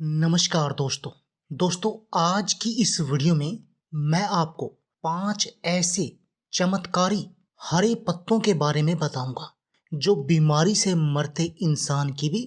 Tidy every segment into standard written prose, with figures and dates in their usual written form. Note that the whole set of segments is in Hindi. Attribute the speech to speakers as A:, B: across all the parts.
A: नमस्कार दोस्तों आज की इस वीडियो में मैं आपको 5 ऐसे चमत्कारी हरे पत्तों के बारे में बताऊंगा जो बीमारी से मरते इंसान की भी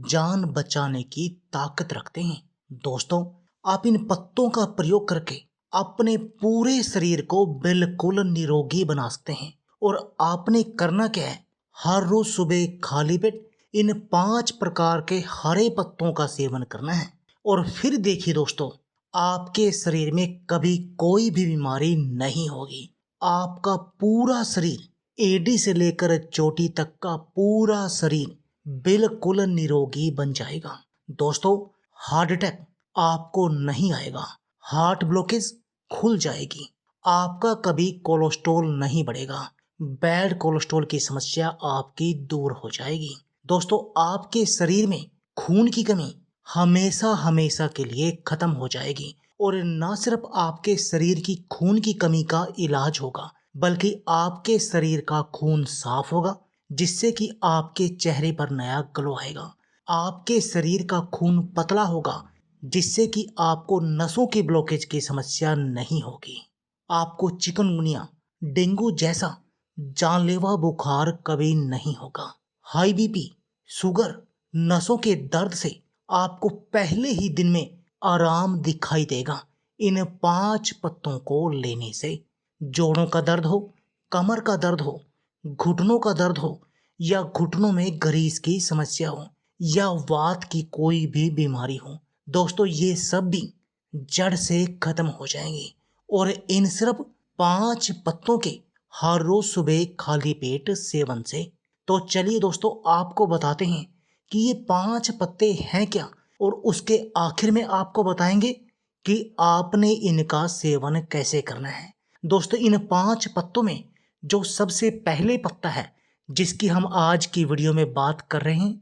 A: जान बचाने की ताकत रखते हैं। दोस्तों, आप इन पत्तों का प्रयोग करके अपने पूरे शरीर को बिल्कुल निरोगी बना सकते हैं। और आपने करना क्या है, हर रोज सुबह खाली पेट इन 5 प्रकार के हरे पत्तों का सेवन करना है। और फिर देखिए दोस्तों, आपके शरीर में कभी कोई भी बीमारी नहीं होगी। आपका पूरा शरीर एडी से लेकर चोटी तक का पूरा शरीर बिल्कुल निरोगी बन जाएगा। दोस्तों, हार्ट अटैक आपको नहीं आएगा, हार्ट ब्लॉकेज खुल जाएगी, आपका कभी कोलेस्ट्रॉल नहीं बढ़ेगा, बैड कोलेस्ट्रॉल की समस्या आपकी दूर हो जाएगी। दोस्तों, आपके शरीर में खून की कमी हमेशा हमेशा के लिए खत्म हो जाएगी। और न सिर्फ आपके शरीर की खून की कमी का इलाज होगा, बल्कि आपके शरीर का खून साफ होगा, जिससे कि आपके चेहरे पर नया ग्लो आएगा। आपके शरीर का खून पतला होगा, जिससे कि आपको नसों की ब्लॉकेज की समस्या नहीं होगी। आपको चिकनगुनिया, डेंगू जैसा जानलेवा बुखार कभी नहीं होगा। हाई बीपी, शुगर, नसों के दर्द से आपको पहले ही दिन में आराम दिखाई देगा इन 5 पत्तों को लेने से। जोड़ों का दर्द हो, कमर का दर्द हो, घुटनों का दर्द हो, या घुटनों में ग्रीस की समस्या हो, या वात की कोई भी बीमारी हो, दोस्तों ये सब भी जड़ से खत्म हो जाएंगे। और इन सिर्फ 5 पत्तों के हर रोज सुबह खाली पेट सेवन से। तो चलिए दोस्तों, आपको बताते हैं कि ये 5 पत्ते हैं क्या, और उसके आखिर में आपको बताएंगे कि आपने इनका सेवन कैसे करना है। दोस्तों, इन 5 पत्तों में जो सबसे पहले पत्ता है जिसकी हम आज की वीडियो में बात कर रहे हैं,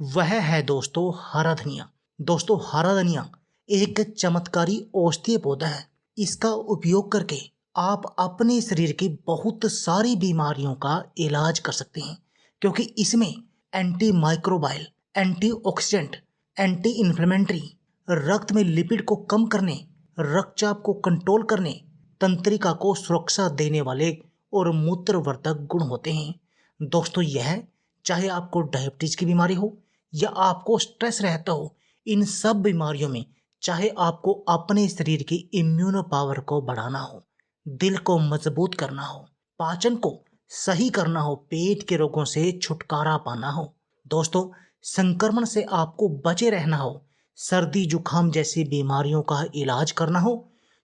A: वह है दोस्तों हरा धनिया। दोस्तों, हरा धनिया एक चमत्कारी औषधीय पौधा है। इसका उपयोग करके आप अपने शरीर की बहुत सारी बीमारियों का इलाज कर सकते हैं, क्योंकि इसमें anti microbial, antioxidant, anti inflammatory, रक्त में लिपिड को कम करने, रक्तचाप को कंट्रोल करने, तंत्रिका को सुरक्षा देने वाले और मूत्रवर्धक गुण होते हैं। दोस्तों, यह चाहे आपको डायबिटीज की बीमारी हो या आपको स्ट्रेस रहता हो, इन सब बीमारियों में, चाहे आपको अपने शरीर की इम्यून पावर को बढ़ाना हो, दिल को मजबूत करना हो, पाचन को सही करना हो, पेट के रोगों से छुटकारा पाना हो, दोस्तों संक्रमण से आपको बचे रहना हो, सर्दी जुकाम जैसी बीमारियों का इलाज करना हो,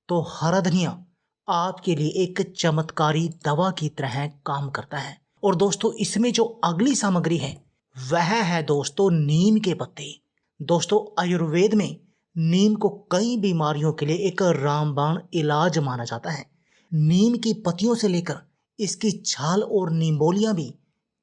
A: तो हरा धनिया आपके लिए एक चमत्कारी दवा की तरह काम करता है। और दोस्तों, इसमें जो अगली सामग्री है वह है दोस्तों नीम के पत्ते। दोस्तों, आयुर्वेद में नीम को कई बीमारियों के लिए एक रामबाण इलाज माना जाता है। नीम की पत्तियों से लेकर इसकी छाल और निम्बोलियां भी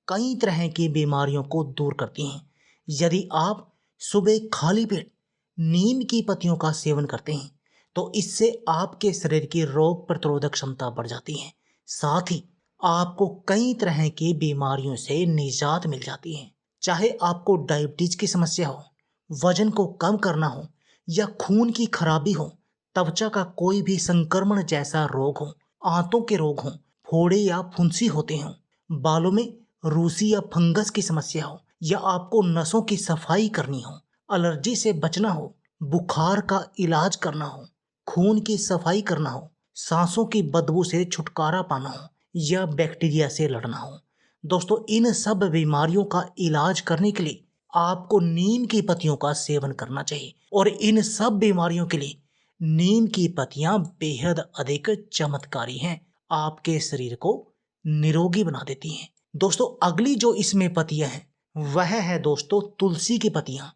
A: कई तरह की बीमारियों को दूर करती हैं। यदि आप सुबह खाली पेट नीम की पत्तियों का सेवन करते हैं, तो इससे आपके शरीर की रोग प्रतिरोधक क्षमता बढ़ जाती है। साथ ही आपको कई तरह की बीमारियों से निजात मिल जाती है। चाहे आपको डायबिटीज की समस्या हो, वजन को कम करना हो, या खून की खराबी हो, त्वचा का कोई भी संक्रमण जैसा रोग हो, आंतों के रोग हो, फोड़े या फुंसी होते हों, बालों में रूसी या फंगस की समस्या हो, या आपको नसों की सफाई करनी हो, एलर्जी से बचना हो, बुखार का इलाज करना हो, खून की सफाई करना हो, सांसों की बदबू से छुटकारा पाना हो, या बैक्टीरिया से लड़ना हो, दोस्तों इन सब बीमारियों का इलाज करने के लिए आपको नीम की पत्तियों का सेवन करना चाहिए। और इन सब बीमारियों के लिए नीम की पत्तियां बेहद अधिक चमत्कारी हैं, आपके शरीर को निरोगी बना देती हैं। दोस्तों, अगली जो इसमें पत्तियां हैं वह है दोस्तों तुलसी की पत्तियां।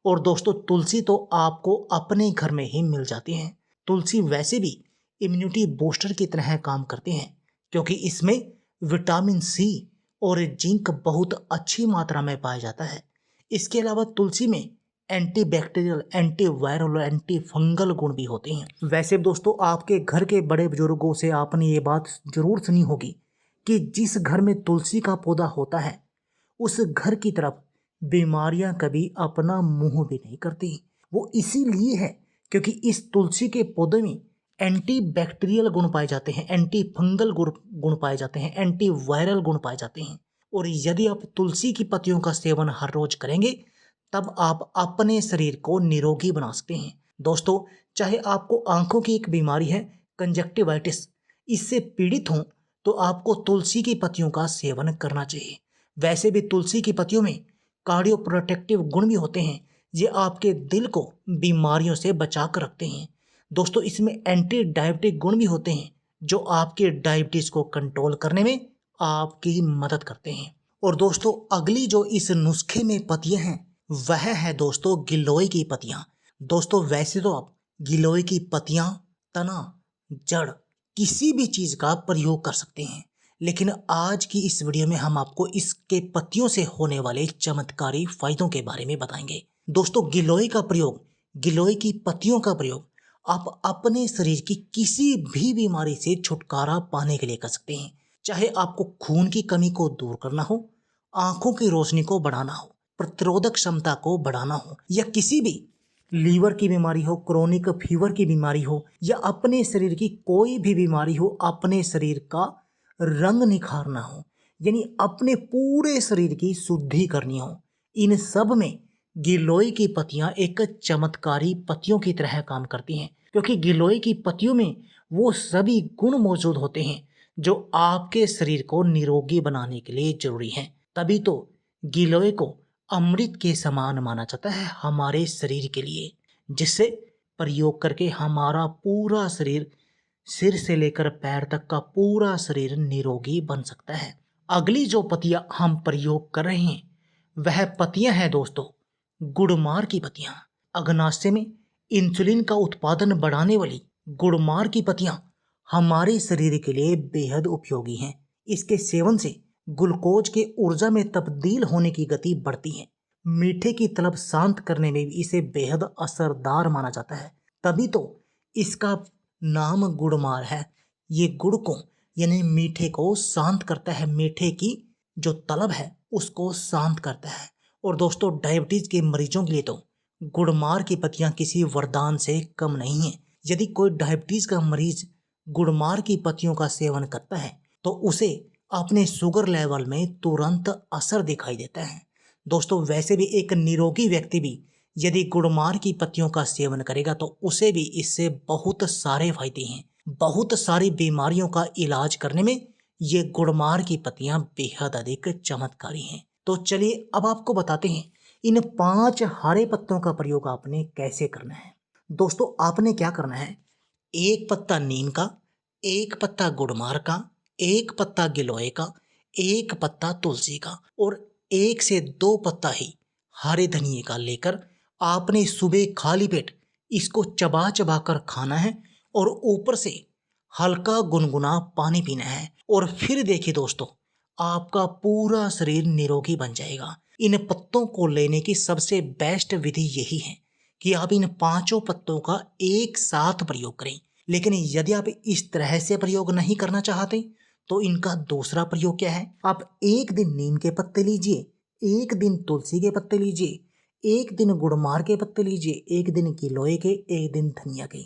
A: और दोस्तों, तुलसी तो आपको अपने घर में ही मिल जाती हैं। तुलसी वैसे भी इम्यूनिटी बूस्टर की तरह काम करते हैं, क्योंकि इसमें विटामिन सी और जिंक बहुत अच्छी मात्रा में पाया जाता है। इसके अलावा तुलसी में एंटी बैक्टीरियल, एंटी वायरल और एंटी फंगल गुण भी होते हैं। वैसे दोस्तों, आपके घर के बड़े बुजुर्गों से आपने ये बात जरूर सुनी होगी कि जिस घर में तुलसी का पौधा होता है, उस घर की तरफ बीमारियां कभी अपना मुंह भी नहीं करती। वो इसीलिए है क्योंकि इस तुलसी के पौधे में एंटी बैक्टीरियल गुण पाए जाते हैं, एंटी फंगल गुण पाए जाते हैं, एंटी वायरल गुण पाए जाते हैं। और यदि आप तुलसी की पत्तियों का सेवन हर रोज करेंगे तब आप अपने शरीर को निरोगी बना सकते हैं। दोस्तों, चाहे आपको आंखों की एक बीमारी है कंजक्टिवाइटिस, इससे पीड़ित हों तो आपको तुलसी की पत्तियों का सेवन करना चाहिए। वैसे भी तुलसी की पत्तियों में कार्डियो प्रोटेक्टिव गुण भी होते हैं, ये आपके दिल को बीमारियों से बचा कर रखते हैं। दोस्तों, इसमें एंटी डायबिटिक गुण भी होते हैं जो आपके डायबिटीज को कंट्रोल करने में आपकी मदद करते हैं। और दोस्तों, अगली जो इस नुस्खे में पत्तियां हैं वह है दोस्तों गिलोय की पत्तियां। दोस्तों, वैसे तो आप गिलोय की पत्तियां, तना, जड़ किसी भी चीज का प्रयोग कर सकते हैं, लेकिन आज की इस वीडियो में हम आपको इसके पत्तियों से होने वाले चमत्कारी फायदों के बारे में बताएंगे। दोस्तों, गिलोय का प्रयोग, गिलोय की पत्तियों का प्रयोग आप अपने शरीर की किसी भी बीमारी से छुटकारा पाने के लिए कर सकते हैं। चाहे आपको खून की कमी को दूर करना हो, आंखों की रोशनी को बढ़ाना हो, प्रतिरोधक क्षमता को बढ़ाना हो, या किसी भी लीवर की बीमारी हो, क्रोनिक फीवर की बीमारी हो, या अपने शरीर की कोई भी बीमारी हो, अपने शरीर का रंग निखारना हो, यानी अपने पूरे शरीर की शुद्धि करनी हो, इन सब में गिलोय की पत्तियां एक चमत्कारी पत्तियों की तरह काम करती हैं, क्योंकि गिलोय की पत्तियों में वो सभी गुण मौजूद होते हैं जो आपके शरीर को निरोगी बनाने के लिए जरूरी हैं। तभी तो गिलोय को अमृत के समान माना जाता है हमारे शरीर के लिए, जिससे प्रयोग करके हमारा पूरा शरीर, सिर से लेकर पैर तक का पूरा शरीर निरोगी बन सकता है। अगली जो पत्तियां हम प्रयोग कर रहे हैं वह पत्तियां हैं दोस्तों गुड़मार की पत्तियां। अग्नाशय में इंसुलिन का उत्पादन बढ़ाने वाली गुड़मार की पत्तियां हमारे शरीर के लिए बेहद उपयोगी हैं। इसके सेवन से ग्लूकोज के ऊर्जा में तब्दील होने की गति बढ़ती है। मीठे की तलब शांत करने में भी इसे बेहद असरदार माना जाता है, तभी तो इसका नाम गुड़मार है। ये गुड़ को यानी मीठे को शांत करता है, मीठे की जो तलब है उसको शांत करता है। और दोस्तों, डायबिटीज के मरीजों के लिए तो गुड़मार की पत्तियां किसी वरदान से कम नहीं है। यदि कोई डायबिटीज का मरीज गुड़मार की पत्तियों का सेवन करता है तो उसे अपने शुगर लेवल में तुरंत असर दिखाई देता है। दोस्तों, वैसे भी एक निरोगी व्यक्ति भी यदि गुड़मार की पत्तियों का सेवन करेगा तो उसे भी इससे बहुत सारे फायदे हैं। बहुत सारी बीमारियों का इलाज करने में ये गुड़मार की पत्तियां बेहद अधिक चमत्कारी हैं। तो चलिए अब आपको बताते हैं इन 5 हरे पत्तों का प्रयोग आपने कैसे करना है। दोस्तों, आपने क्या करना है, 1 पत्ता नीम का, 1 पत्ता गुड़मार का, 1 पत्ता गिलोय का, 1 पत्ता तुलसी का और 1 से 2 पत्ता ही हरे धनिए का लेकर आपने सुबह खाली पेट इसको चबा चबा कर खाना है और ऊपर से हल्का गुनगुना पानी पीना है। और फिर देखिए दोस्तों, आपका पूरा शरीर निरोगी बन जाएगा। इन पत्तों को लेने की सबसे बेस्ट विधि यही है कि आप इन 5 पत्तों का एक साथ प्रयोग करें। लेकिन यदि आप इस तरह से प्रयोग नहीं करना चाहते तो इनका दूसरा प्रयोग क्या है, आप एक दिन नीम के पत्ते लीजिए, एक दिन तुलसी के पत्ते लीजिए, एक दिन गुड़मार के पत्ते लीजिए, एक दिन गिलोय के, एक दिन धनिया के।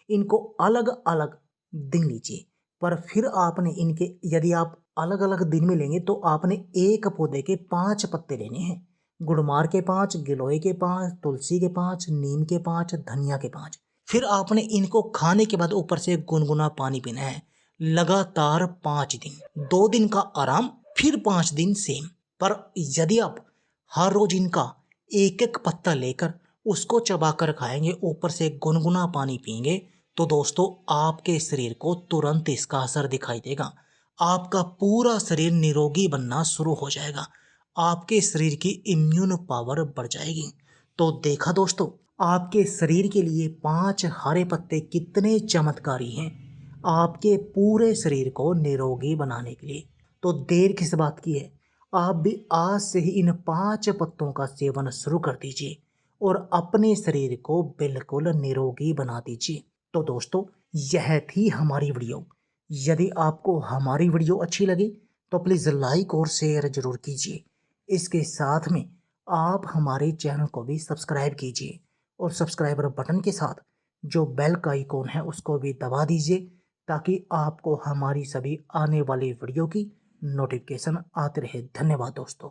A: इनको अलग अलग दिन लीजिए, पर फिर आपने इनके यदि आप अलग अलग दिन में लेंगे तो आपने एक पौधे के 5 पत्ते लेने हैं। गुड़मार के 5, गिलोय के 5, तुलसी के 5, नीम के 5, धनिया के 5। फिर आपने इनको खाने के बाद ऊपर से गुनगुना पानी पीना है लगातार 5 दिन। 2 दिन का आराम, फिर 5 दिन सेम। पर यदि आप हर रोज इनका एक एक पत्ता लेकर उसको चबाकर खाएंगे, ऊपर से गुनगुना पानी पिएंगे, तो दोस्तों आपके शरीर को तुरंत इसका असर दिखाई देगा। आपका पूरा शरीर निरोगी बनना शुरू हो जाएगा, आपके शरीर की इम्यून पावर बढ़ जाएगी। तो देखा दोस्तों, आपके शरीर के लिए 5 हरे पत्ते कितने चमत्कारी हैं आपके पूरे शरीर को निरोगी बनाने के लिए। तो देर किस बात की है, आप भी आज से ही इन 5 पत्तों का सेवन शुरू कर दीजिए और अपने शरीर को बिल्कुल निरोगी बना दीजिए। तो दोस्तों, यह थी हमारी वीडियो। यदि आपको हमारी वीडियो अच्छी लगी तो प्लीज़ लाइक और शेयर जरूर कीजिए। इसके साथ में आप हमारे चैनल को भी सब्सक्राइब कीजिए और सब्सक्राइबर बटन के साथ जो बेल का आइकॉन है उसको भी दबा दीजिए, ताकि आपको हमारी सभी आने वाली वीडियो की नोटिफिकेशन आते रहे। धन्यवाद दोस्तों।